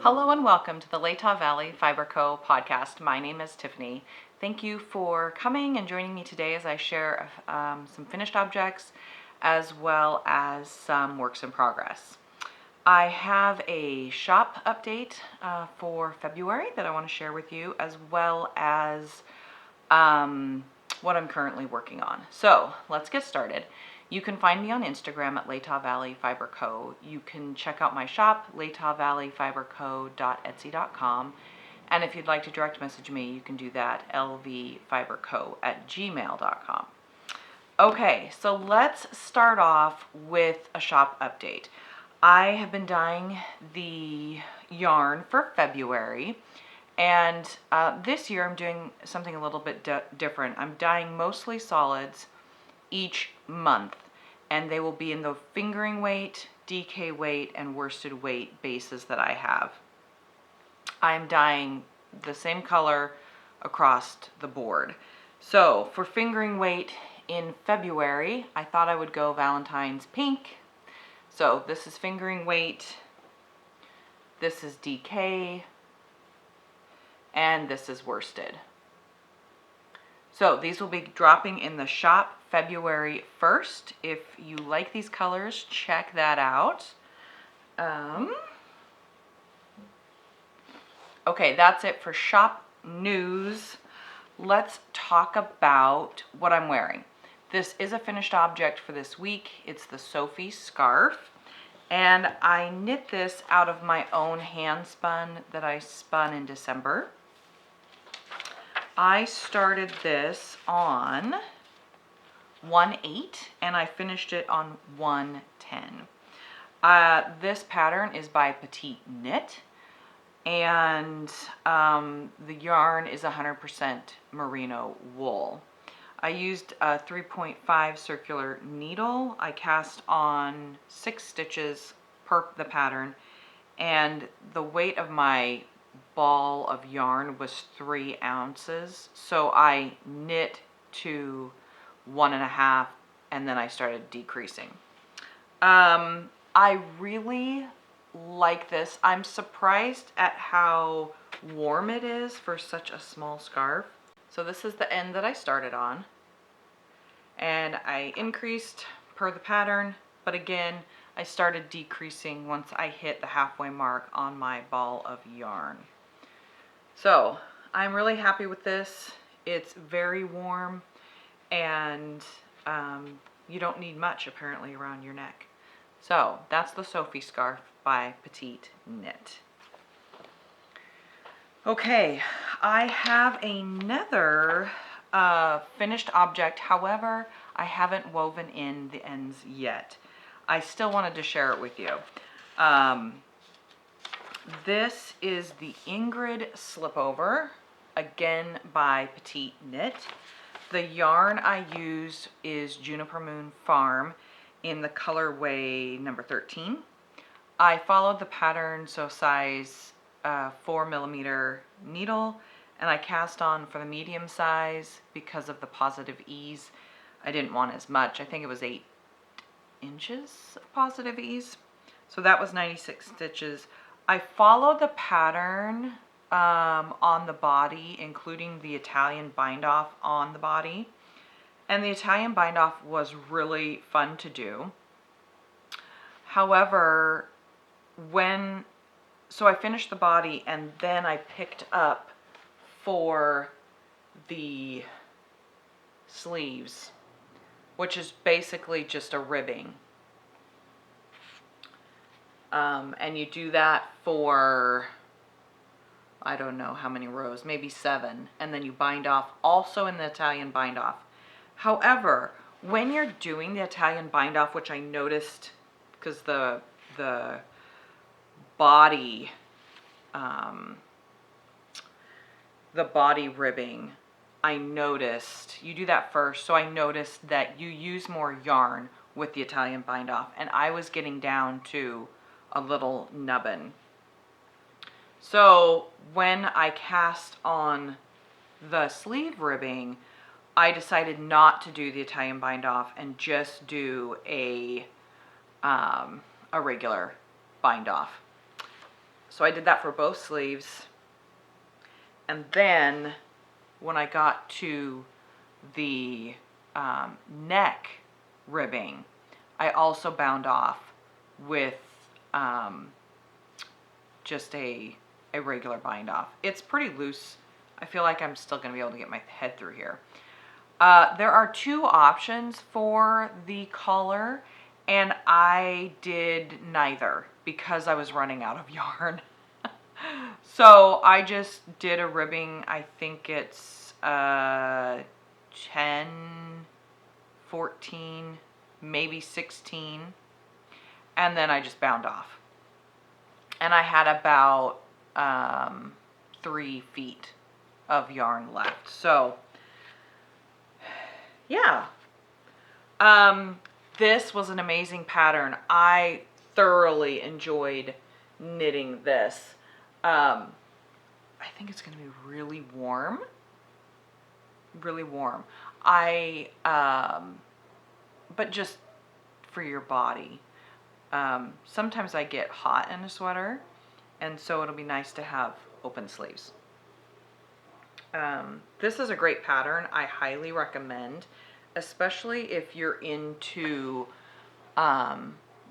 Hello and welcome to the Latah Valley Fiber Co. podcast. My name is Tiffany. Thank you for coming and joining me today as I share some finished objects as well as some works in progress. I have a shop update for February that I want to share with you, as well as what I'm currently working on. So let's get started. You can find me on Instagram at Latah Valley Fiber Co. You can check out my shop, latahvalleyfiberco.etsy.com. And if you'd like to direct message me, you can do that, lvfiberco@gmail.com. Okay, so let's start off with a shop update. I have been dyeing the yarn for February, and this year I'm doing something a little bit different. I'm dyeing mostly solids each month, and they will be in the fingering weight, DK weight, and worsted weight bases that I have. I'm dyeing the same color across the board. So for fingering weight in February, I thought I would go Valentine's pink. So this is fingering weight, this is DK, and this is worsted. So these will be dropping in the shop February 1st. If you like these colors, check that out. Okay, that's it for shop news. Let's talk about what I'm wearing. This is a finished object for this week. It's the SOPHIE scarf. And I knit this out of my own hand spun that I spun in December. I started this on 1/8 and I finished it on 1/10. This pattern is by Petite Knit, and the yarn is 100% Merino wool. I used a 3.5 circular needle. I cast on 6 stitches per the pattern, and the weight of my ball of yarn was 3 ounces, so I knit to 1.5 and then I started decreasing. I really like this. I'm surprised at how warm it is for such a small scarf. So this is the end that I started on, and I increased per the pattern, but again I started decreasing once I hit the halfway mark on my ball of yarn. So I'm really happy with this. It's very warm, and you don't need much apparently around your neck. So that's the SOPHIE scarf by Petite Knit. Okay, I have another finished object. However, I haven't woven in the ends yet. I still wanted to share it with you. This is the Ingrid Slipover, again by Petite Knit. The yarn I use is Juniper Moon Farm in the colorway number 13. I followed the pattern, so size 4mm needle, and I cast on for the medium size because of the positive ease. I didn't want as much. I think it was 8 inches of positive ease. So that was 96 stitches. I followed the pattern on the body, including the Italian bind off on the body. And the Italian bind off was really fun to do. However, so I finished the body and then I picked up for the sleeves, which is basically just a ribbing. And you do that for, I don't know how many rows, maybe 7, and then you bind off also in the Italian bind off. However, when you're doing the Italian bind off, which I noticed because the body ribbing, I noticed you do that first, so I noticed that you use more yarn with the Italian bind off, and I was getting down to a little nubbin. So when I cast on the sleeve ribbing, I decided not to do the Italian bind off and just do a regular bind off. So I did that for both sleeves. And then when I got to the neck ribbing, I also bound off with just a regular bind off. It's pretty loose. I feel like I'm still going to be able to get my head through here. There are two options for the collar, and I did neither because I was running out of yarn. So I just did a ribbing. I think it's 10, 14, maybe 16, and then I just bound off. And I had about 3 feet of yarn left. So yeah, this was an amazing pattern. I thoroughly enjoyed knitting this. I think it's going to be really warm. Really warm. But just for your body. Sometimes I get hot in a sweater, and so it'll be nice to have open sleeves. This is a great pattern. I highly recommend, especially if you're into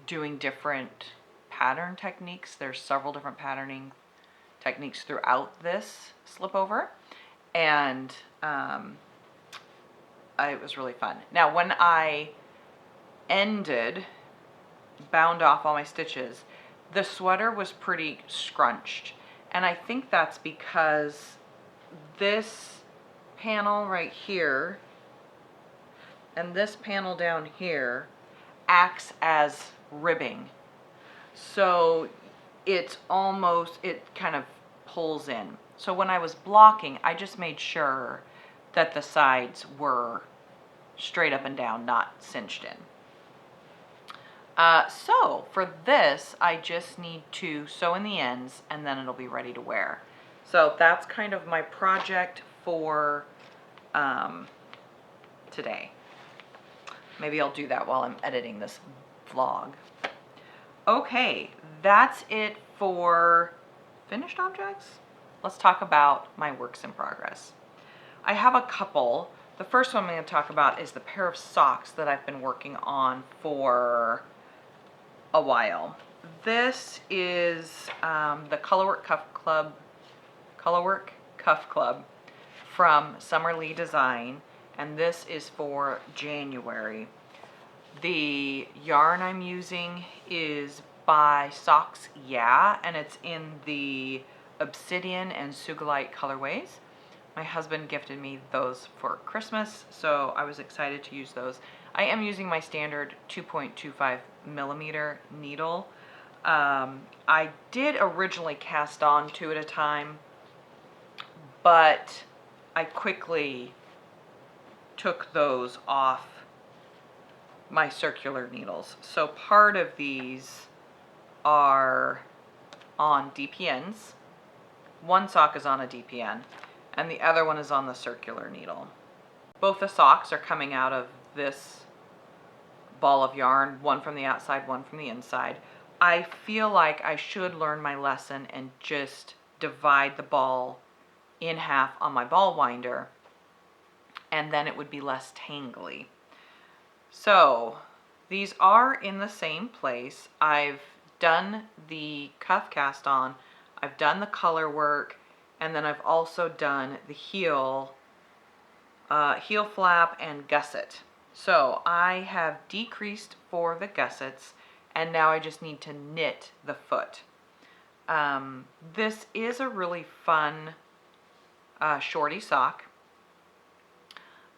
doing different pattern techniques. There's several different patterning techniques throughout this slipover, and it was really fun. Now when I bound off all my stitches, the sweater was pretty scrunched, and I think that's because this panel right here and this panel down here acts as ribbing, so it kind of pulls in. So when I was blocking, I just made sure that the sides were straight up and down, not cinched in. So for this, I just need to sew in the ends, and then it'll be ready to wear. So that's kind of my project for today. Maybe I'll do that while I'm editing this vlog. Okay, that's it for finished objects. Let's talk about my works in progress. I have a couple. The first one I'm going to talk about is the pair of socks that I've been working on for a while. This is the COLORWORK Cuff Club from Summer Lee Design, and this is for January. The yarn I'm using is by Socks Yeah, and it's in the Obsidian and Sugilite colorways. My husband gifted me those for Christmas, so I was excited to use those. I am using my standard 2.25 millimeter needle. I did originally cast on 2 at a time, but I quickly took those off my circular needles. So part of these are on DPNs. One sock is on a DPN, and the other one is on the circular needle. Both the socks are coming out of this ball of yarn, one from the outside, one from the inside. I feel like I should learn my lesson and just divide the ball in half on my ball winder, and then it would be less tangly. So these are in the same place. I've done the cuff cast on, I've done the color work, and then I've also done the heel flap and gusset. So I have decreased for the gussets, and now I just need to knit the foot. This is a really fun shorty sock.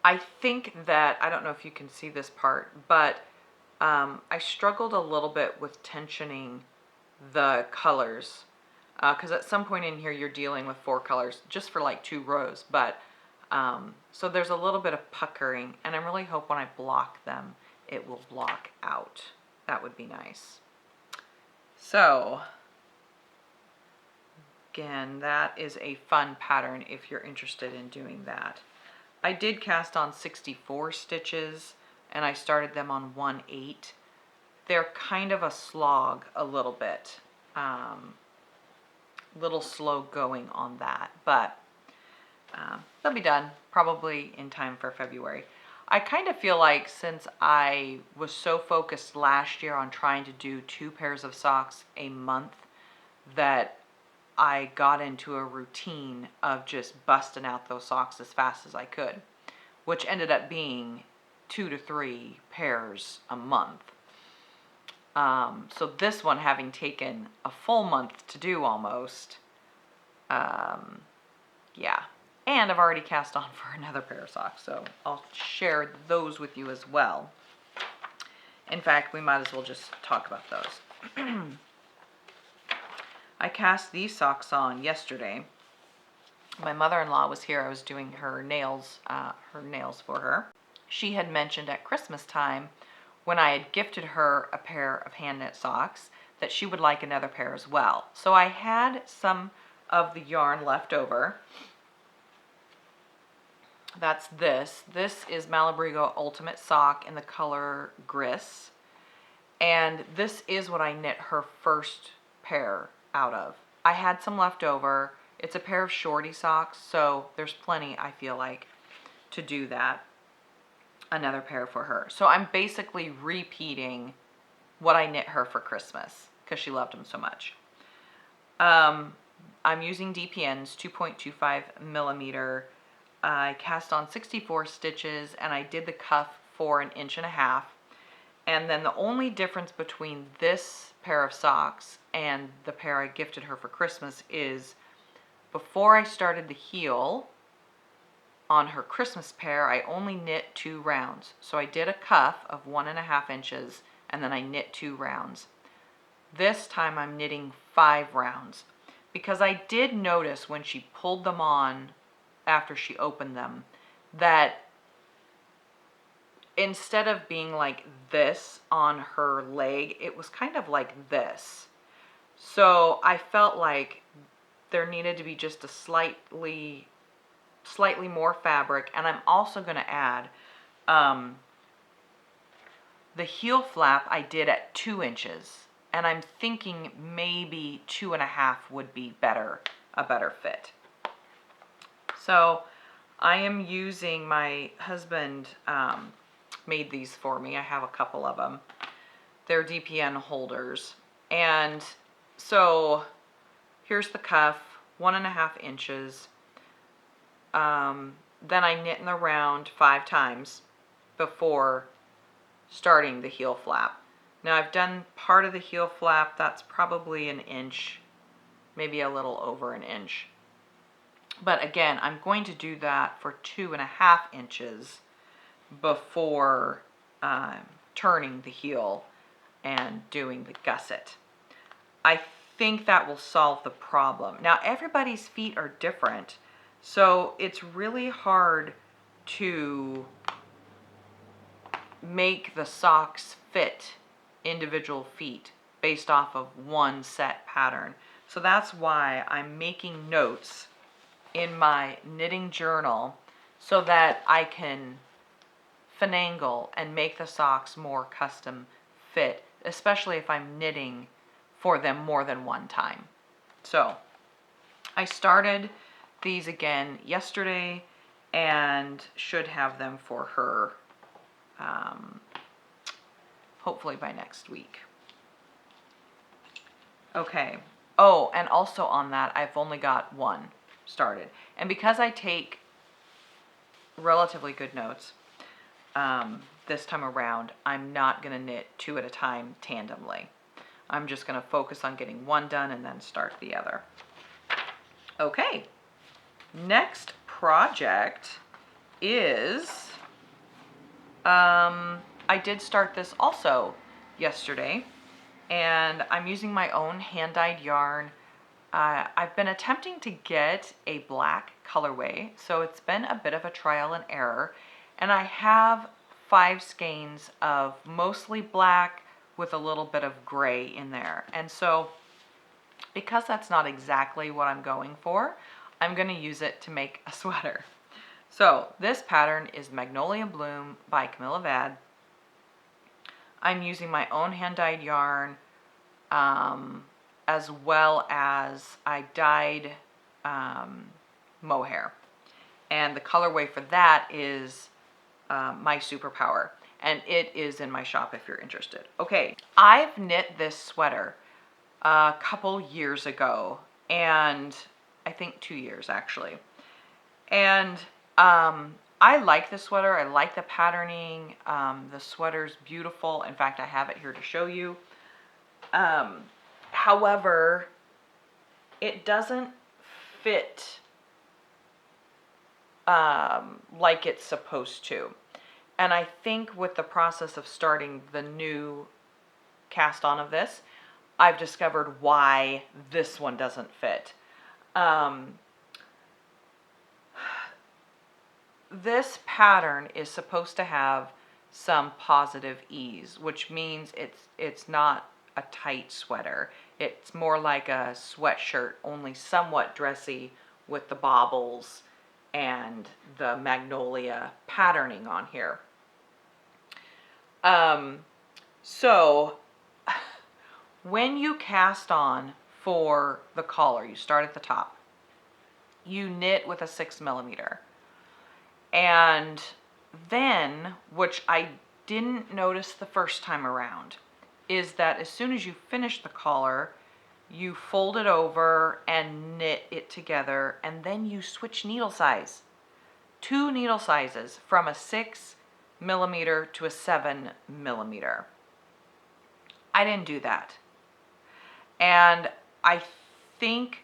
I think that, I don't know if you can see this part, but I struggled a little bit with tensioning the colors, because at some point in here you're dealing with 4 colors just for like 2 rows, but so there's a little bit of puckering, and I really hope when I block them it will block out. That would be nice. So again, that is a fun pattern if you're interested in doing that. I did cast on 64 stitches, and I started them on 1/8. They're kind of a slog a little bit. little slow going on that, but they'll be done probably in time for February. I kind of feel like since I was so focused last year on trying to do 2 pairs of socks a month, that I got into a routine of just busting out those socks as fast as I could, which ended up being 2 to 3 pairs a month. So this one having taken a full month to do almost, yeah. And I've already cast on for another pair of socks, so I'll share those with you as well. In fact, we might as well just talk about those. I cast these socks on yesterday. My mother-in-law was here. I was doing her nails for her. She had mentioned at Christmas time, when I had gifted her a pair of hand knit socks, that she would like another pair as well. So I had some of the yarn left over. That's this. This is Malabrigo Ultimate Sock in the color Gris. And this is what I knit her first pair out of. I had some left over. It's a pair of shorty socks, so there's plenty, I feel like, to do that. Another pair for her. So I'm basically repeating what I knit her for Christmas because she loved them so much. I'm using DPNs, 2.25 millimeter. I cast on 64 stitches and I did the cuff for 1.5 inches. And then the only difference between this pair of socks and the pair I gifted her for Christmas is before I started the heel on her Christmas pair, I only knit 2 rounds. So I did a cuff of 1.5 inches and then I knit 2 rounds. This time I'm knitting 5 rounds because I did notice when she pulled them on after she opened them that instead of being like this on her leg, it was kind of like this. So I felt like there needed to be just a slightly more fabric. And I'm also going to add the heel flap I did at 2 inches. And I'm thinking maybe 2.5 would be a better fit. So I am using, my husband made these for me. I have a couple of them. They're DPN holders. And so here's the cuff, 1.5 inches. Then I knit in the round 5 times before starting the heel flap. Now I've done part of the heel flap. That's probably 1 inch, maybe a little over 1 inch. But again, I'm going to do that for 2.5 inches before turning the heel and doing the gusset. I think that will solve the problem. Now everybody's feet are different, so it's really hard to make the socks fit individual feet based off of one set pattern. So that's why I'm making notes in my knitting journal so that I can finagle and make the socks more custom fit, especially if I'm knitting for them more than one time. So I started these again yesterday and should have them for her hopefully by next week. Okay. Oh, and also on that, I've only got 1 started. And because I take relatively good notes this time around, I'm not going to knit 2 at a time tandemly. I'm just going to focus on getting 1 done and then start the other. Okay. Next project is, I did start this also yesterday, and I'm using my own hand-dyed yarn. I've been attempting to get a black colorway, so it's been a bit of a trial and error, and I have 5 skeins of mostly black with a little bit of gray in there. And so because that's not exactly what I'm going for, I'm going to use it to make a sweater. So this pattern is Magnolia Bloom by Camilla Vad. I'm using my own hand-dyed yarn. as well as I dyed mohair. And the colorway for that is My Superpower. And it is in my shop if you're interested. Okay, I've knit this sweater a couple years ago, and I think 2 years actually. And I like the sweater. I like the patterning. The sweater's beautiful. In fact, I have it here to show you. However, it doesn't fit like it's supposed to. And I think with the process of starting the new cast on of this, I've discovered why this one doesn't fit. This pattern is supposed to have some positive ease, which means it's not a tight sweater. It's more like a sweatshirt, only somewhat dressy with the bobbles and the magnolia patterning on here. So when you cast on for the collar, you start at the top. You knit with a 6mm. And then, which I didn't notice the first time around, is that as soon as you finish the collar, you fold it over and knit it together, and then you switch needle size. 2 needle sizes from a 6mm to a 7mm. I didn't do that. And I think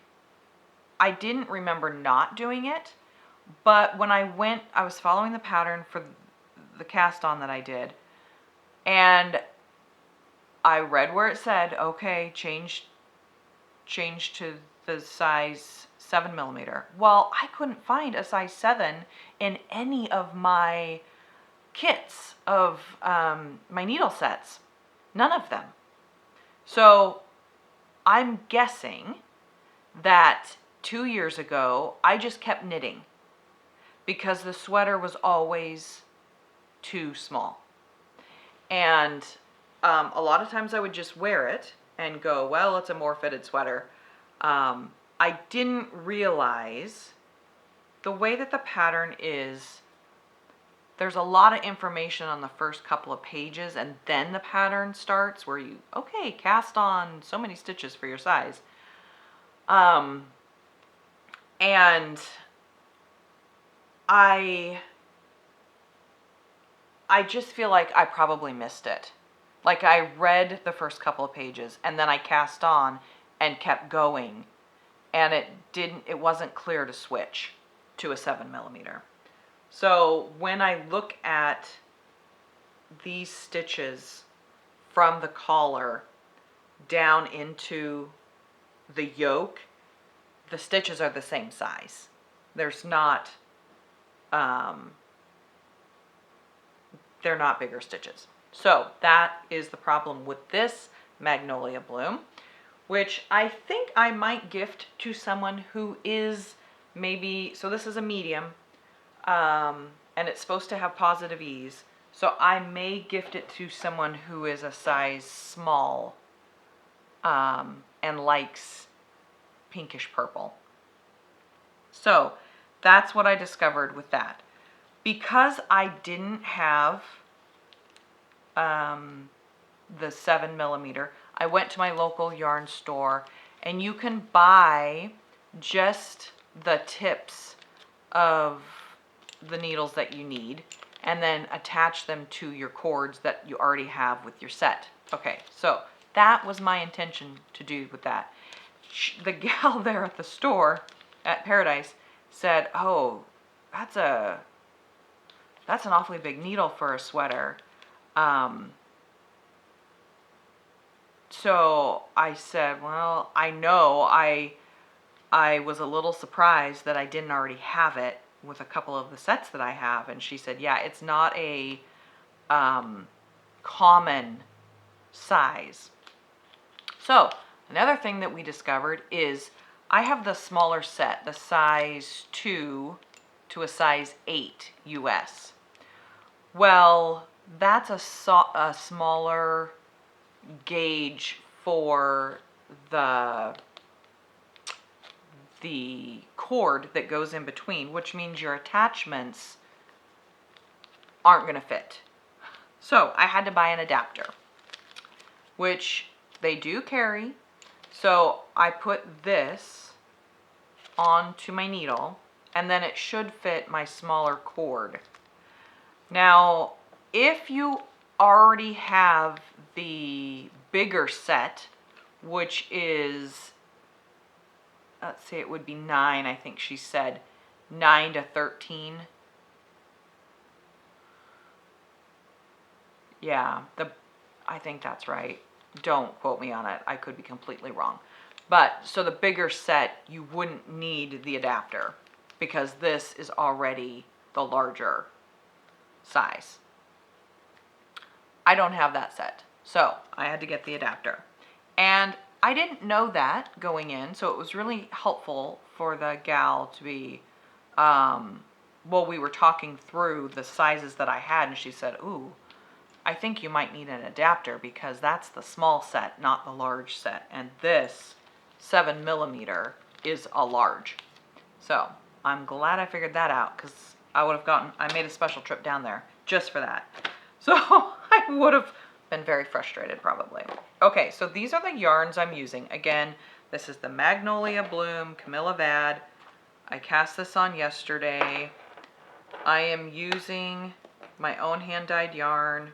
I didn't remember not doing it, but when I was following the pattern for the cast on that I did, and I read where it said, okay, change to the size 7mm. Well, I couldn't find a size 7 in any of my kits of my needle sets. None of them. So I'm guessing that 2 years ago, I just kept knitting because the sweater was always too small. And a lot of times I would just wear it and go, well, it's a more fitted sweater. I didn't realize the way that the pattern is, there's a lot of information on the first couple of pages, and then the pattern starts where you, okay, cast on so many stitches for your size. And I just feel like I probably missed it. Like I read the first couple of pages and then I cast on and kept going, and it wasn't clear to switch to a 7mm. So when I look at these stitches from the collar down into the yoke, the stitches are the same size. There's not, they're not bigger stitches. So that is the problem with this Magnolia Bloom, which I think I might gift to someone who is maybe, so this is a medium, and it's supposed to have positive ease. So I may gift it to someone who is a size small, and likes pinkish purple. So that's what I discovered with that. Because I didn't have the 7mm, I went to my local yarn store, and you can buy just the tips of the needles that you need and then attach them to your cords that you already have with your set. Okay, so that was my intention to do with that. The gal there at the store at Paradise said, oh, that's an awfully big needle for a sweater. So I said, well, I know, I was a little surprised that I didn't already have it with a couple of the sets that I have. And she said, yeah, it's not a common size. So another thing that we discovered is I have the smaller set, the size 2 to a size 8 US. Well, that's a smaller gauge for the cord that goes in between, which means your attachments aren't going to fit. So I had to buy an adapter, which they do carry. So I put this onto my needle, and then it should fit my smaller cord. Now, if you already have the bigger set, which is, let's say it would be 9, I think she said, 9 to 13. Yeah, I think that's right. Don't quote me on it. I could be completely wrong. But, so the bigger set, you wouldn't need the adapter because this is already the larger size. I don't have that set, so I had to get the adapter. And I didn't know that going in, so it was really helpful for the gal to be, well, we were talking through the sizes that I had, and she said, ooh, I think you might need an adapter because that's the small set, not the large set. And this 7mm is a large. So I'm glad I figured that out because I made a special trip down there just for that. So I would have been very frustrated probably. Okay, so these are the yarns I'm using. Again, this is the Magnolia Bloom, Camilla Vad. I cast this on yesterday. I am using my own hand-dyed yarn.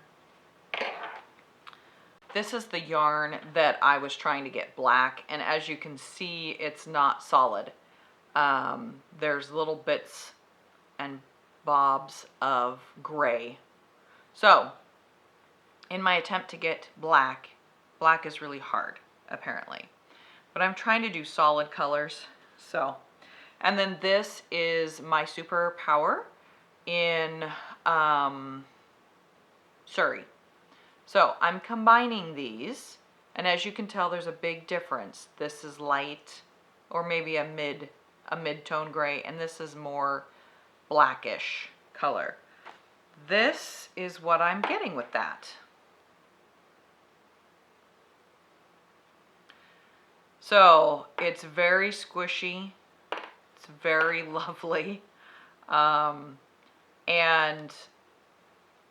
This is the yarn that I was trying to get black, and as you can see, it's not solid. There's little bits and bobs of gray. So, in my attempt to get black is really hard, apparently. But I'm trying to do solid colors, so. And then this is my Super Power in Surrey. So I'm combining these, and as you can tell, there's a big difference. This is light, or maybe a mid-tone gray, and this is more blackish color. This is what I'm getting with that. So it's very squishy. It's very lovely. And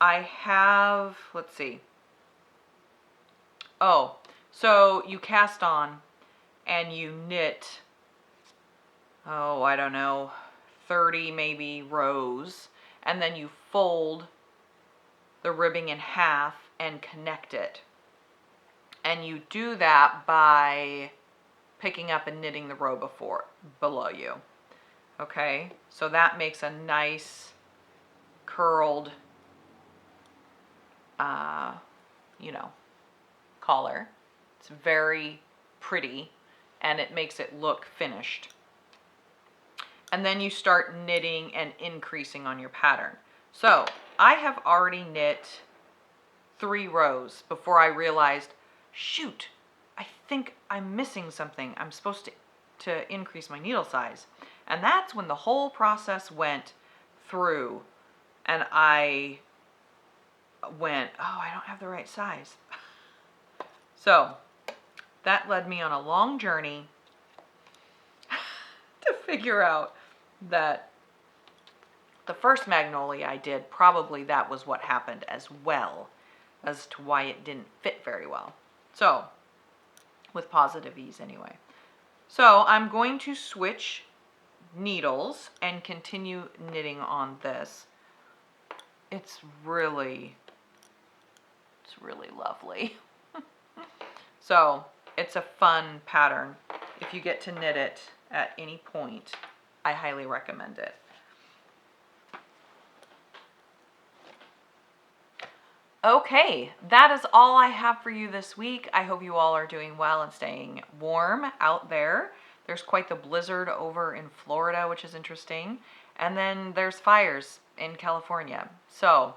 I have, let's see. Oh, so you cast on and you knit, oh, I don't know, 30 maybe rows, and then you fold the ribbing in half and connect it. And you do that by picking up and knitting the row below you. Okay, so that makes a nice curled, you know, collar. It's very pretty and it makes it look finished. And then you start knitting and increasing on your pattern. So I have already knit 3 rows before I realized, shoot, I think I'm missing something. I'm supposed to increase my needle size. And that's when the whole process went through and I went, oh, I don't have the right size. So that led me on a long journey to figure out that the first Magnolia I did, probably that was what happened as well as to why it didn't fit very well. So, with positive ease anyway. So I'm going to switch needles and continue knitting on this. It's really lovely. So it's a fun pattern. If you get to knit it at any point, I highly recommend it. Okay, that is all I have for you this week. I hope you all are doing well and staying warm out there. There's quite the blizzard over in Florida, which is interesting. And then there's fires in California. So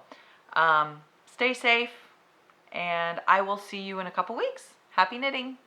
stay safe, and I will see you in a couple weeks. Happy knitting!